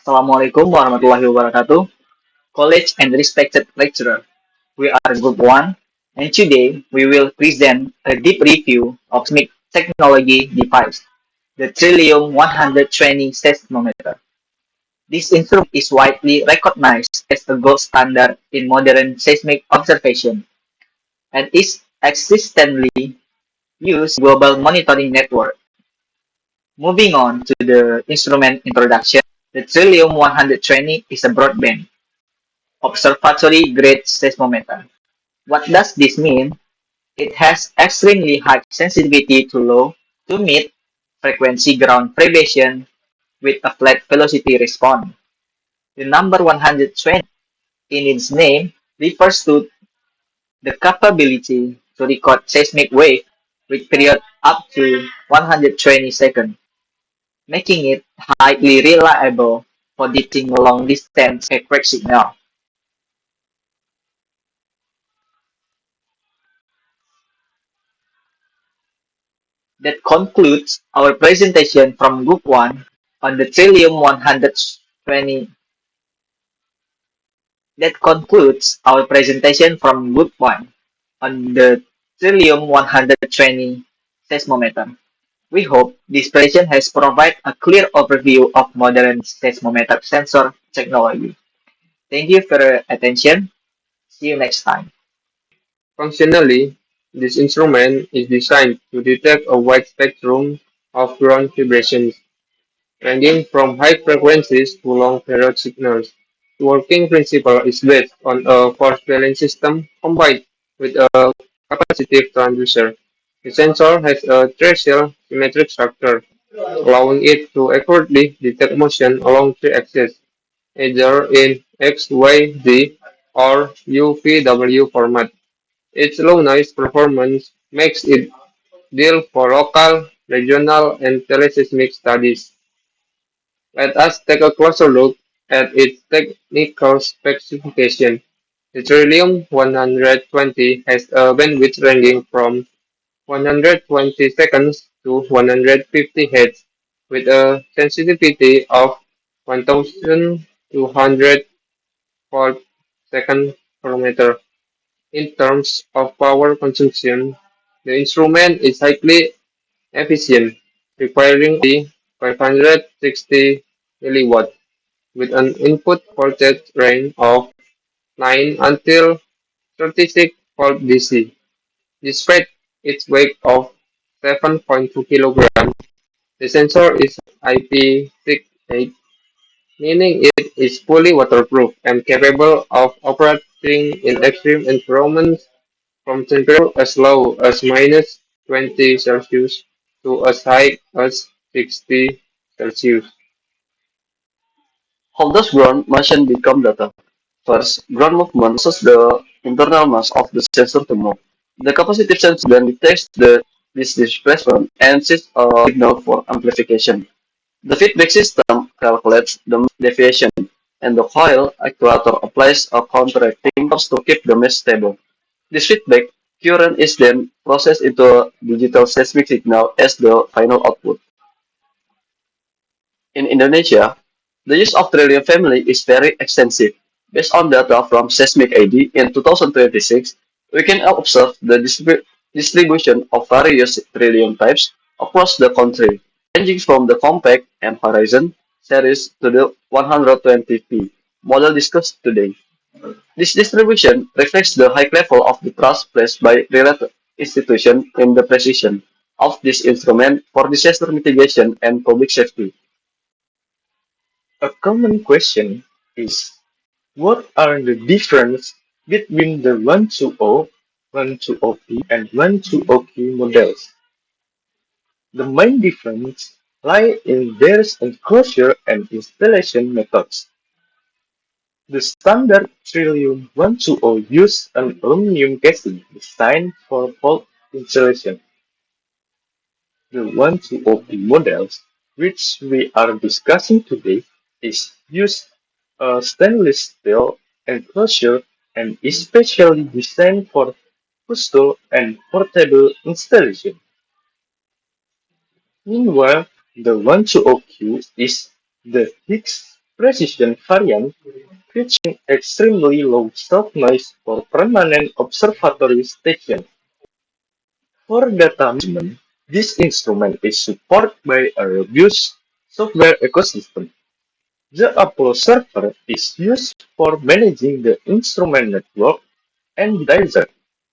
Assalamualaikum warahmatullahi wabarakatuh. College and respected lecturer, we are Group 1 and today we will present a deep review of seismic technology device, the Trillium 120 seismometer. This instrument is widely recognized as the gold standard in modern seismic observation and is existently used global monitoring network. Moving on to the instrument introduction, the Trillium 120 is a broadband observatory grade seismometer. What does this mean? It has extremely high sensitivity to low to mid frequency ground vibration with a flat velocity response. The number 120 in its name refers to the capability to record seismic wave with period up to 120 seconds, making it highly reliable for detecting long distance earthquake signal. That concludes our presentation from Group 1 on the Trillium 120. That concludes our presentation from Group 1 on the Trillium 120 seismometer. We hope this presentation has provided a clear overview of modern seismometer sensor technology. Thank you for your attention. See you next time. Functionally, this instrument is designed to detect a wide spectrum of ground vibrations, ranging from high frequencies to long period signals. The working principle is based on a force balance system combined with a capacitive transducer. The sensor has a terrestrial symmetric structure, allowing it to accurately detect motion along three axes, either in X, Y, Z, or UVW format. Its low noise performance makes it ideal for local, regional, and teleseismic studies. Let us take a closer look at its technical specification. The Trillium 120 has a bandwidth ranging from 120 seconds to 150 Hz with a sensitivity of 1200 volt second per meter. In terms of power consumption, the instrument is highly efficient, requiring only 560 milliwatt with an input voltage range of 9 until 36 volt DC. Despite its weight of 7.2 kilograms, the sensor is IP68, meaning it is fully waterproof and capable of operating in extreme environments from temperature as low as minus 20 Celsius to as high as 60 Celsius. How does ground motion become data? First, ground movement causes the internal mass of the sensor to move. The capacitive sensor then detects this displacement and sends a signal for amplification. The feedback system calculates the mass deviation, and the coil actuator applies a counteracting force to keep the mass stable. This feedback current is then processed into a digital seismic signal as the final output. In Indonesia, the use of Trillium family is very extensive. Based on data from Seismic ID in 2026, we can observe the distribution of various Trillium types across the country, ranging from the compact and horizon series to the 120p model discussed today. This distribution reflects the high level of the trust placed by related institutions in the precision of this instrument for disaster mitigation and public safety. A common question is what are the difference between the 120, 120P and 120Q models? The main difference lie in their enclosure and installation methods. The standard Trillium 120 uses an aluminum casing designed for fault insulation. The 120P models, which we are discussing today, is use a stainless steel enclosure and is specially designed for coastal and portable installation. Meanwhile, the 120Q is the Higgs precision variant, reaching extremely low self noise for permanent observatory station. For data management, this instrument is supported by a robust software ecosystem. The Apollo server is used for managing the instrument network and dizer,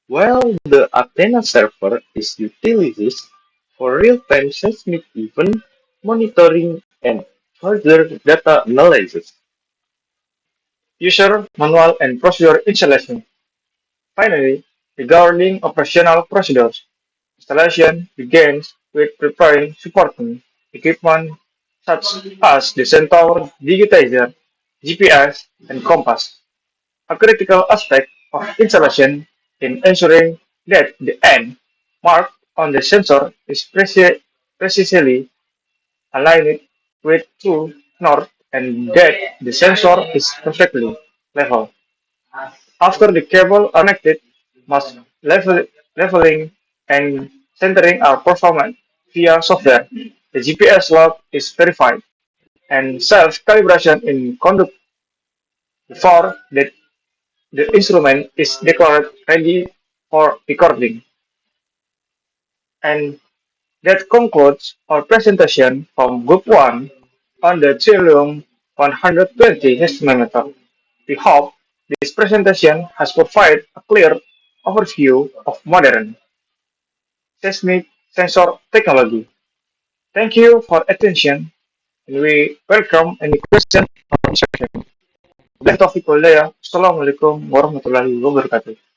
while the Athena server is utilized for real-time seismic event monitoring and further data analysis. User manual and procedure installation. Finally, regarding operational procedures, installation begins with preparing supporting equipment such as the sensor, digitizer, GPS, and compass. A critical aspect of installation in ensuring that the end mark on the sensor is precisely aligned with true north and that the sensor is perfectly level. After the cable are connected, must leveling and centering are performed via software. The GPS log is verified and self-calibration in conduct before the instrument is declared ready for recording. And that concludes our presentation from Group 1 on the Trillium 120 seismometer. We hope this presentation has provided a clear overview of modern seismic sensor technology. Thank you for attention and we welcome any question or discussion. Assalamualaikum warahmatullahi wabarakatuh.